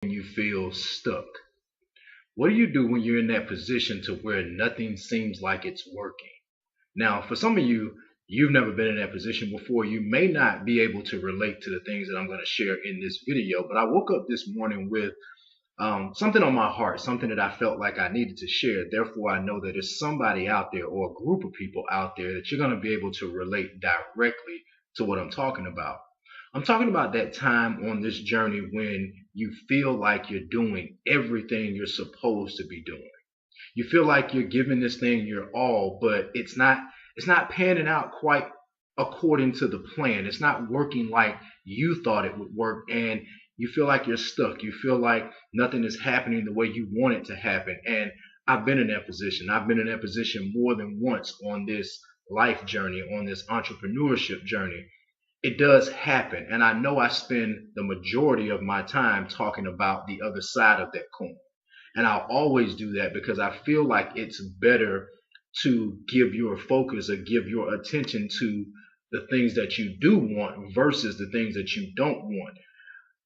you feel stuck? What do you do when you're in that position to where nothing seems like it's working? Now, for some of you, you've never been in that position before. You may not be able to relate to the things that I'm going to share in this video, but I woke up this morning with something on my heart, something that I felt like I needed to share. Therefore, I know that there's somebody out there or a group of people out there that you're going to be able to relate directly to what I'm talking about. I'm talking about that time on this journey when you feel like you're doing everything you're supposed to be doing. You feel like you're giving this thing your all, but it's not panning out quite according to the plan. It's not working like you thought it would work, and you feel like you're stuck. You feel like nothing is happening the way you want it to happen. And I've been in that position. I've been in that position more than once on this life journey, on this entrepreneurship journey. It does happen, and I know I spend the majority of my time talking about the other side of that coin. And I'll always do that because I feel like it's better to give your focus or give your attention to the things that you do want versus the things that you don't want.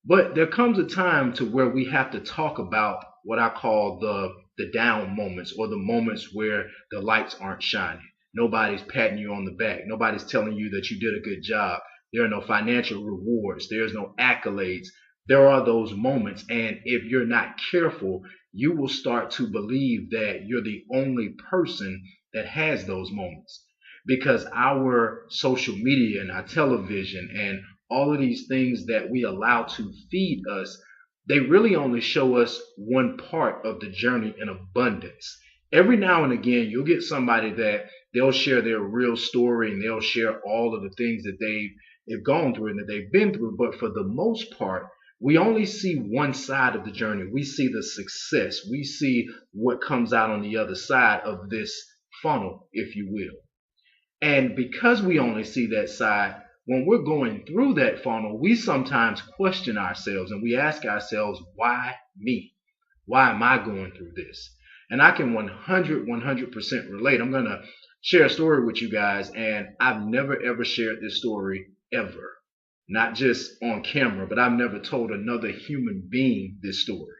But there comes a time to where we have to talk about what I call the down moments, or the moments where the lights aren't shining. Nobody's patting you on the back. Nobody's telling you that you did a good job. There are no financial rewards. There's no accolades. There are those moments, and if you're not careful, you will start to believe that you're the only person that has those moments, because our social media and our television and all of these things that we allow to feed us, they really only show us one part of the journey in abundance. Every now and again, you'll get somebody that they'll share their real story and they'll share all of the things that they've gone through and that they've been through. But for the most part, we only see one side of the journey. We see the success. We see what comes out on the other side of this funnel, if you will. And because we only see that side, when we're going through that funnel, we sometimes question ourselves and we ask ourselves, why me? Why am I going through this? And I can 100% relate. I'm going to share a story with you guys, and I've never ever shared this story ever. Not just on camera, but I've never told another human being this story.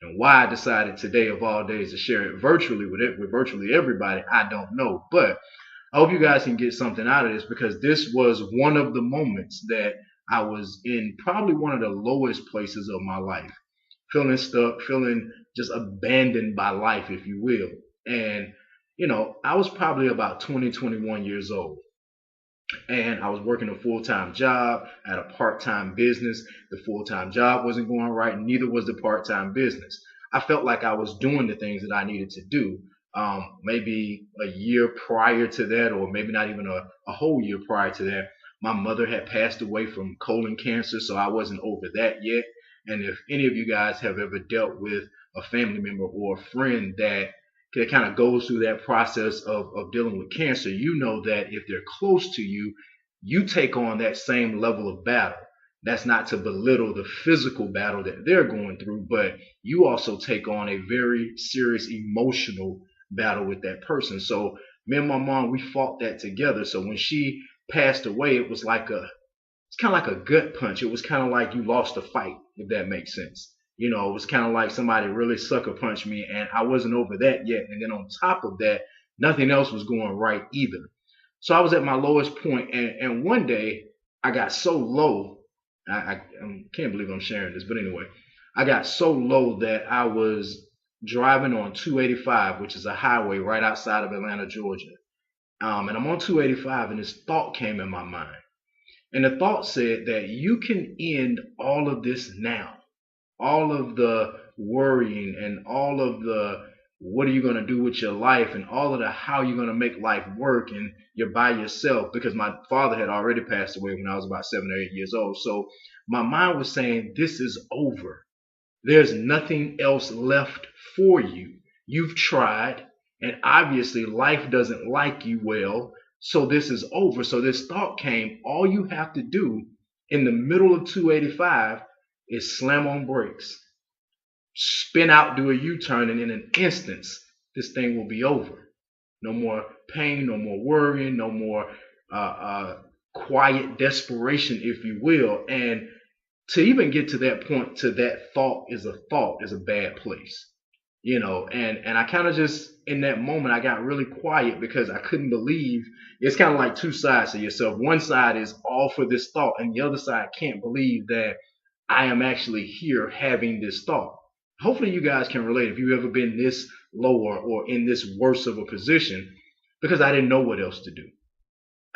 And why I decided today of all days to share it virtually with virtually everybody, I don't know. But I hope you guys can get something out of this, because this was one of the moments that I was in probably one of the lowest places of my life. Feeling stuck, feeling just abandoned by life, if you will. And, I was probably about 20, 21 years old. And I was working a full-time job at a part-time business. The full-time job wasn't going right, neither was the part-time business. I felt like I was doing the things that I needed to do. Maybe a year prior to that, or maybe not even a whole year prior to that, my mother had passed away from colon cancer, so I wasn't over that yet. And if any of you guys have ever dealt with a family member or a friend that kind of goes through that process of dealing with cancer, you know that if they're close to you, you take on that same level of battle. That's not to belittle the physical battle that they're going through, but you also take on a very serious emotional battle with that person. So me and my mom, we fought that together. So when she passed away, it's kind of like a gut punch. It was kind of like you lost a fight, if that makes sense. It was kind of like somebody really sucker punched me, and I wasn't over that yet. And then on top of that, nothing else was going right either. So I was at my lowest point, and one day I got so low. I can't believe I'm sharing this, but anyway, I got so low that I was driving on 285, which is a highway right outside of Atlanta, Georgia. And I'm on 285, and this thought came in my mind. And the thought said that you can end all of this now. All of the worrying and all of the what are you going to do with your life and all of the how you're going to make life work, and you're by yourself, because my father had already passed away when I was about 7 or 8 years old. So my mind was saying, this is over. There's nothing else left for you. You've tried, and obviously life doesn't like you well, so this is over. So this thought came, all you have to do in the middle of 285 is slam on brakes, spin out, do a U-turn, and in an instance, this thing will be over. No more pain, no more worrying, no more quiet desperation, if you will. And to even get to that point, to that thought is a bad place, and I kind of just in that moment I got really quiet because I couldn't believe. It's kind of like two sides of yourself. One side is all for this thought, and the other side can't believe that I am actually here having this thought. Hopefully you guys can relate if you've ever been this low or in this worse of a position, because I didn't know what else to do.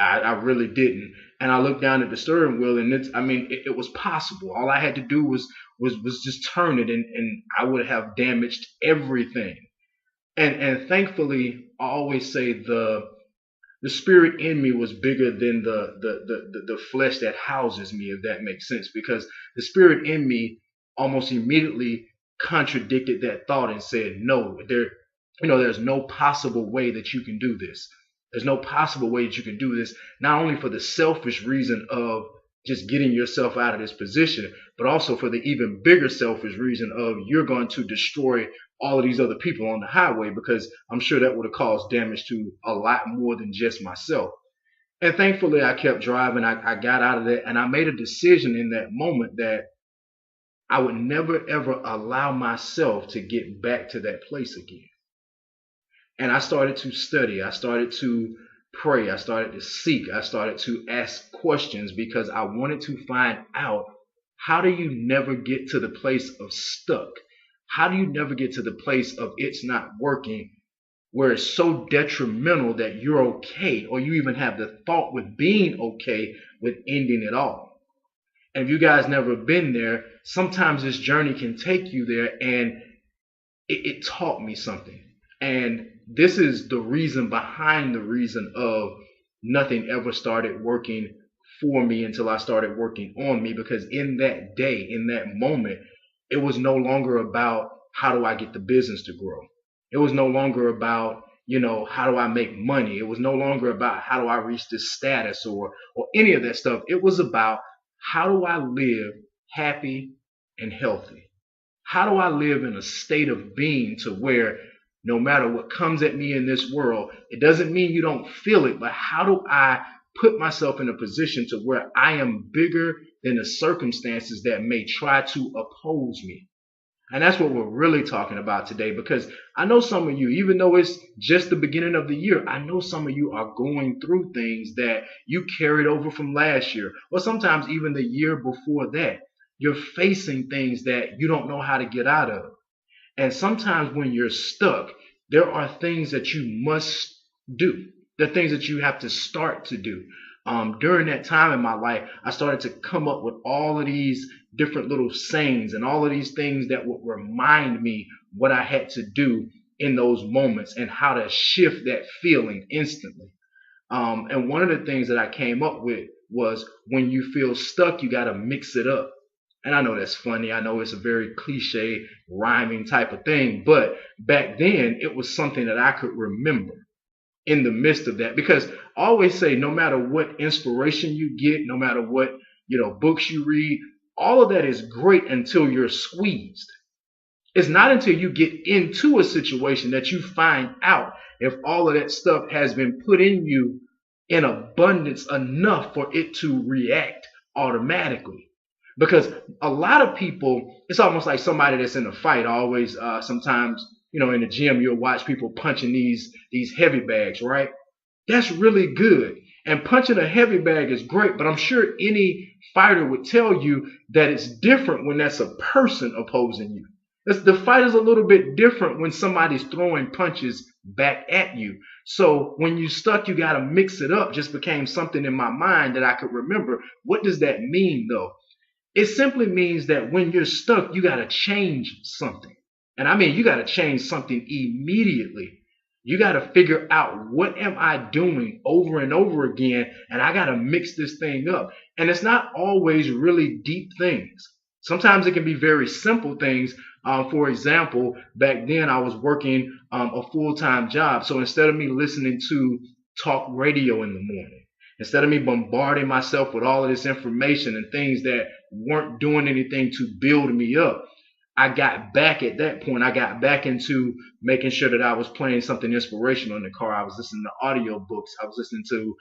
I really didn't. And I looked down at the steering wheel, and it was possible. All I had to do was just turn it, and I would have damaged everything. And thankfully, I always say the spirit in me was bigger than the flesh that houses me, if that makes sense, because the spirit in me almost immediately contradicted that thought and said, no, there's no possible way that you can do this. There's no possible way that you can do this, not only for the selfish reason of just getting yourself out of this position, but also for the even bigger selfish reason of you're going to destroy all of these other people on the highway, because I'm sure that would have caused damage to a lot more than just myself. And thankfully, I kept driving. I got out of that, and I made a decision in that moment that I would never, ever allow myself to get back to that place again. And I started to study. I started to pray. I started to seek. I started to ask questions because I wanted to find out, how do you never get to the place of stuck? How do you never get to the place of it's not working, where it's so detrimental that you're okay, or you even have the thought with being okay with ending it all? And if you guys never been there, sometimes this journey can take you there, and it taught me something. And this is the reason behind the reason of nothing ever started working for me until I started working on me. Because in that day, in that moment, it was no longer about how do I get the business to grow. It was no longer about, how do I make money? It was no longer about how do I reach this status or any of that stuff. It was about, how do I live happy and healthy? How do I live in a state of being to where no matter what comes at me in this world, it doesn't mean you don't feel it, but how do I put myself in a position to where I am bigger than the circumstances that may try to oppose me? And that's what we're really talking about today, because I know some of you, even though it's just the beginning of the year, I know some of you are going through things that you carried over from last year, or sometimes even the year before that. You're facing things that you don't know how to get out of. And sometimes when you're stuck, there are things that you must do. There are things that you have to start to do. During that time in my life, I started to come up with all of these different little sayings and all of these things that would remind me what I had to do in those moments and how to shift that feeling instantly. And one of the things that I came up with was, when you feel stuck, you got to mix it up. And I know that's funny. I know it's a very cliche rhyming type of thing, but back then it was something that I could remember in the midst of that. Because I always say, no matter what inspiration you get, no matter what, books you read, all of that is great until you're squeezed. It's not until you get into a situation that you find out if all of that stuff has been put in you in abundance enough for it to react automatically. Because a lot of people, it's almost like somebody that's in a fight. Always, sometimes, in the gym, you'll watch people punching these heavy bags, right? That's really good. And punching a heavy bag is great, but I'm sure any fighter would tell you that it's different when that's a person opposing you. The fight is a little bit different when somebody's throwing punches back at you. So when you stuck, you got to mix it up. Just became something in my mind that I could remember. What does that mean, though? It simply means that when you're stuck, you got to change something. And I mean, you got to change something immediately. You got to figure out, what am I doing over and over again? And I got to mix this thing up. And it's not always really deep things. Sometimes it can be very simple things. For example, back then I was working a full-time job. So instead of me listening to talk radio in the morning, instead of me bombarding myself with all of this information and things that weren't doing anything to build me up, I got back at that point. I got back into making sure that I was playing something inspirational in the car. I was listening to audio books. I was listening to,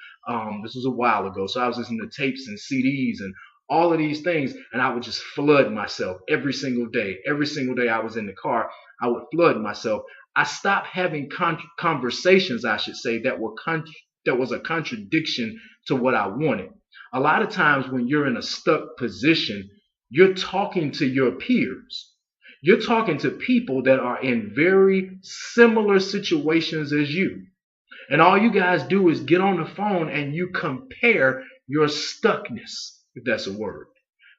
this was a while ago, so I was listening to tapes and CDs and all of these things, and I would just flood myself every single day. Every single day I was in the car, I would flood myself. I stopped having conversations, I should say, that was a contradiction to what I wanted. A lot of times when you're in a stuck position, you're talking to your peers. You're talking to people that are in very similar situations as you. And all you guys do is get on the phone and you compare your stuckness, if that's a word.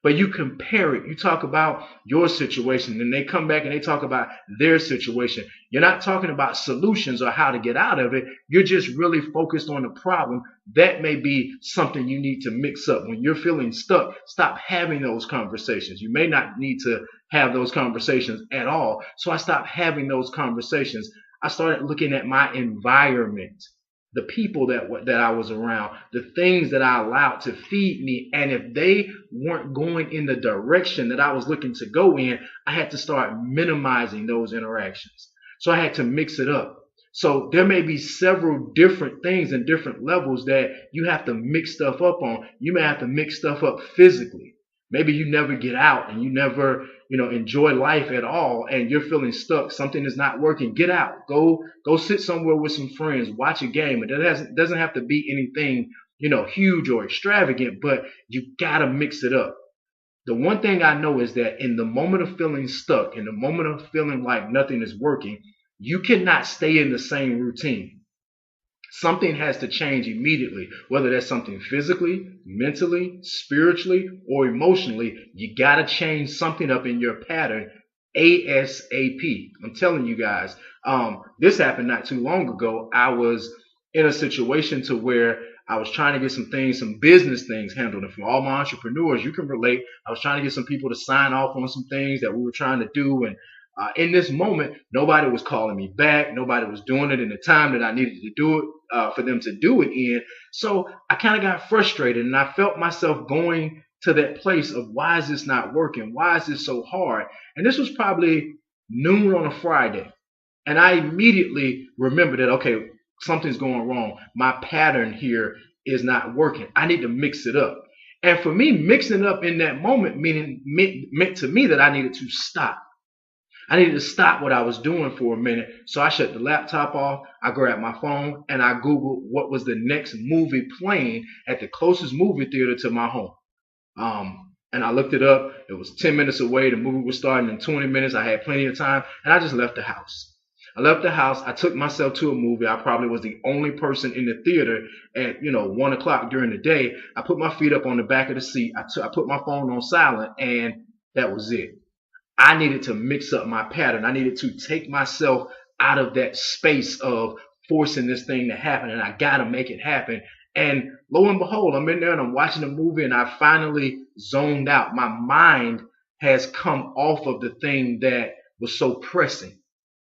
But you compare it. You talk about your situation, and they come back and they talk about their situation. You're not talking about solutions or how to get out of it. You're just really focused on the problem. That may be something you need to mix up. When you're feeling stuck, stop having those conversations. You may not need to have those conversations at all. So I stopped having those conversations. I started looking at my environment, the people that I was around, the things that I allowed to feed me. And if they weren't going in the direction that I was looking to go in, I had to start minimizing those interactions. So I had to mix it up. So there may be several different things and different levels that you have to mix stuff up on. You may have to mix stuff up physically. Maybe you never get out and you never, enjoy life at all, and you're feeling stuck. Something is not working. Get out. Go sit somewhere with some friends. Watch a game. It doesn't have to be anything, huge or extravagant, but you gotta mix it up. The one thing I know is that in the moment of feeling stuck, in the moment of feeling like nothing is working, you cannot stay in the same routine. Something has to change immediately, whether that's something physically, mentally, spiritually, or emotionally. You got to change something up in your pattern ASAP. I'm telling you guys, this happened not too long ago. I was in a situation to where I was trying to get some business things handled. And for all my entrepreneurs, you can relate. I was trying to get some people to sign off on some things that we were trying to do. And in this moment, nobody was calling me back. Nobody was doing it in the time that I needed to do it, for them to do it in. So I kind of got frustrated, and I felt myself going to that place of, why is this not working? Why is this so hard? And this was probably noon on a Friday. And I immediately remembered that, okay, something's going wrong. My pattern here is not working. I need to mix it up. And for me, mixing it up in that moment meant to me that I needed to stop. I needed to stop what I was doing for a minute. So I shut the laptop off. I grabbed my phone and I Googled what was the next movie playing at the closest movie theater to my home. And I looked it up. It was 10 minutes away. The movie was starting in 20 minutes. I had plenty of time, and I just left the house. I took myself to a movie. I probably was the only person in the theater at 1 o'clock during the day. I put my feet up on the back of the seat. I put my phone on silent, and that was it. I needed to mix up my pattern. I needed to take myself out of that space of forcing this thing to happen, and I got to make it happen. And lo and behold, I'm in there and I'm watching a movie, and I finally zoned out. My mind has come off of the thing that was so pressing.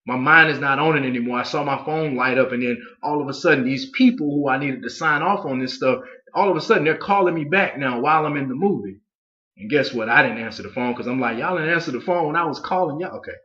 My mind is not on it anymore. I saw my phone light up, and then all of a sudden, these people who I needed to sign off on this stuff, all of a sudden, they're calling me back now while I'm in the movie. And guess what? I didn't answer the phone because I'm like, y'all didn't answer the phone when I was calling y'all. Okay.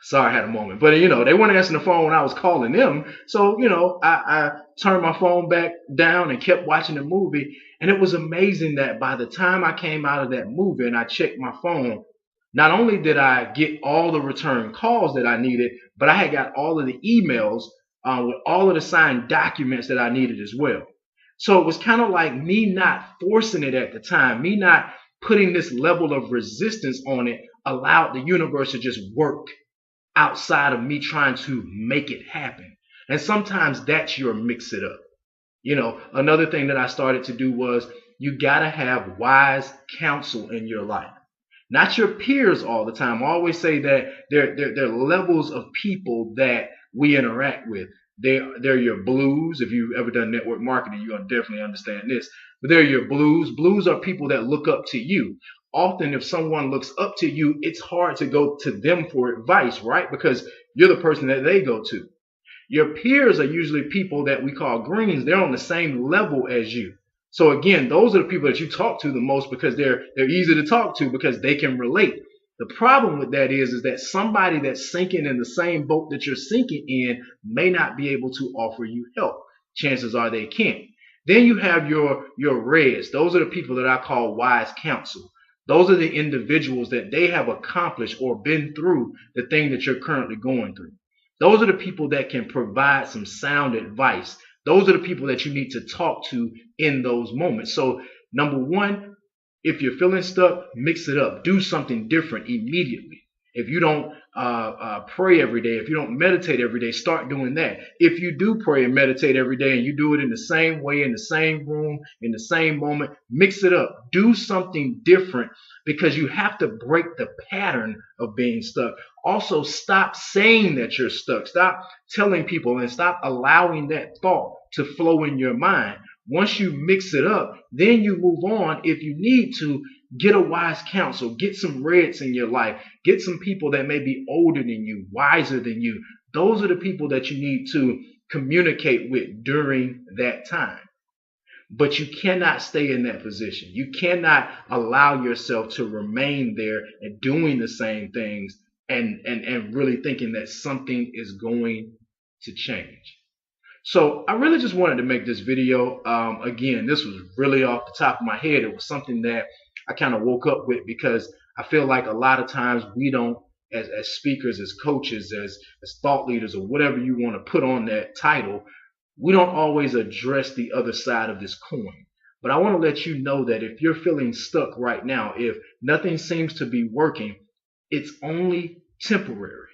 Sorry, I had a moment. But, they weren't answering the phone when I was calling them. So, I turned my phone back down and kept watching the movie. And it was amazing that by the time I came out of that movie and I checked my phone, not only did I get all the return calls that I needed, but I had got all of the emails with all of the signed documents that I needed as well. So it was kind of like me not forcing it at the time, me not putting this level of resistance on it, allowed the universe to just work outside of me trying to make it happen. And sometimes that's your mix it up. Another thing that I started to do was, you got to have wise counsel in your life. Not your peers all the time. I always say that there are levels of people that we interact with. They're your blues. If you've ever done network marketing, you're going to definitely understand this. But they're your blues. Blues are people that look up to you. Often if someone looks up to you, it's hard to go to them for advice, right? Because you're the person that they go to. Your peers are usually people that we call greens. They're on the same level as you. So again, those are the people that you talk to the most because they're easy to talk to because they can relate. The problem with that is that somebody that's sinking in the same boat that you're sinking in may not be able to offer you help. Chances are they can't. Then you have your reds. Those are the people that I call wise counsel. Those are the individuals that they have accomplished or been through the thing that you're currently going through. Those are the people that can provide some sound advice. Those are the people that you need to talk to in those moments. So, number one, if you're feeling stuck, mix it up. Do something different immediately. If you don't pray every day, if you don't meditate every day, start doing that. If you do pray and meditate every day and you do it in the same way, in the same room, in the same moment, mix it up. Do something different, because you have to break the pattern of being stuck. Also, stop saying that you're stuck. Stop telling people and stop allowing that thought to flow in your mind. Once you mix it up, then you move on. If you need to, get a wise counsel, get some reds in your life, get some people that may be older than you, wiser than you. Those are the people that you need to communicate with during that time. But you cannot stay in that position. You cannot allow yourself to remain there and doing the same things and really thinking that something is going to change. So I really just wanted to make this video. Again, this was really off the top of my head. It was something that I kind of woke up with, because I feel like a lot of times we don't, as speakers, as coaches, as thought leaders, or whatever you want to put on that title, we don't always address the other side of this coin. But I want to let you know that if you're feeling stuck right now, if nothing seems to be working, it's only temporary.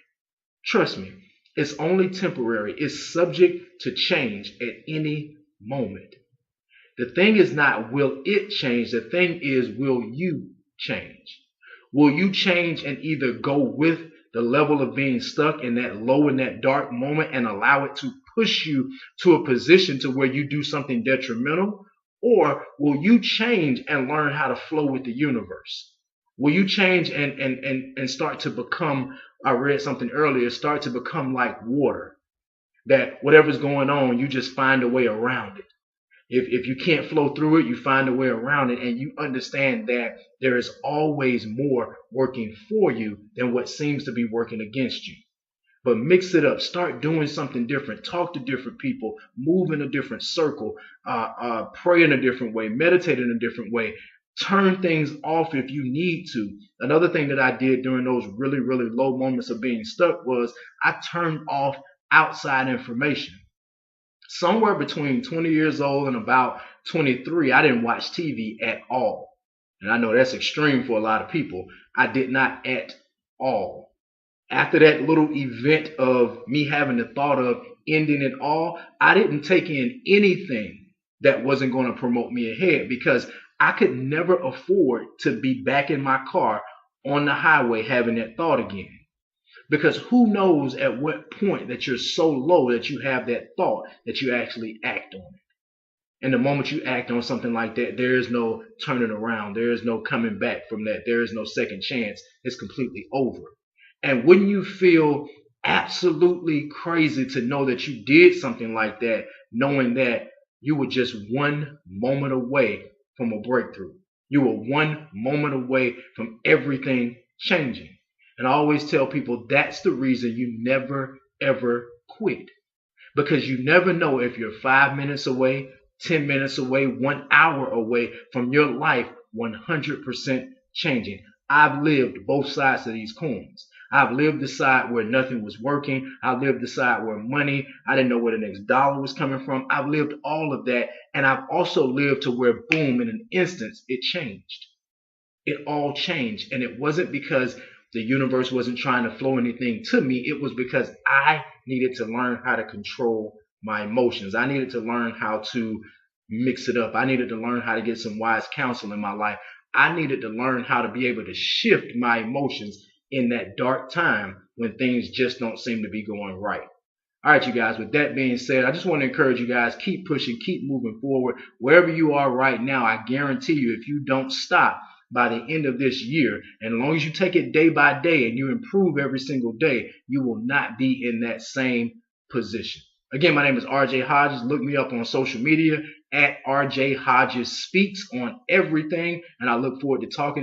Trust me. It's only temporary. It's subject to change at any moment. The thing is not, will it change? The thing is, will you change? Will you change and either go with the level of being stuck in that low, in that dark moment, and allow it to push you to a position to where you do something detrimental? Or will you change and learn how to flow with the universe? Will you change and start to become, I read something earlier, start to become like water, that whatever's going on, you just find a way around it. If you can't flow through it, you find a way around it, and you understand that there is always more working for you than what seems to be working against you. But mix it up. Start doing something different. Talk to different people. Move in a different circle. Pray in a different way. Meditate in a different way. Turn things off if you need to. Another thing that I did during those really, really low moments of being stuck was I turned off outside information. Somewhere between 20 years old and about 23, I didn't watch TV at all. And I know that's extreme for a lot of people. I did not at all. After that little event of me having the thought of ending it all, I didn't take in anything that wasn't going to promote me ahead, because I could never afford to be back in my car on the highway having that thought again. Because who knows at what point that you're so low that you have that thought that you actually act on it. And the moment you act on something like that, there is no turning around. There is no coming back from that. There is no second chance. It's completely over. And wouldn't you feel absolutely crazy to know that you did something like that, knowing that you were just one moment away from a breakthrough? You were one moment away from everything changing. And I always tell people that's the reason you never, ever quit. Because you never know if you're 5 minutes away, 10 minutes away, 1 hour away from your life 100% changing. I've lived both sides of these coins. I've lived the side where nothing was working. I've lived the side where money, I didn't know where the next dollar was coming from. I've lived all of that. And I've also lived to where, boom, in an instant, it changed. It all changed. And it wasn't because the universe wasn't trying to flow anything to me. It was because I needed to learn how to control my emotions. I needed to learn how to mix it up. I needed to learn how to get some wise counsel in my life. I needed to learn how to be able to shift my emotions in that dark time when things just don't seem to be going right. All right, you guys, with that being said, I just want to encourage you guys, keep pushing, keep moving forward. Wherever you are right now, I guarantee you, if you don't stop by the end of this year, and as long as you take it day by day and you improve every single day, you will not be in that same position. Again, my name is RJ Hodges. Look me up on social media at RJHodgesSpeaks on everything, and I look forward to talking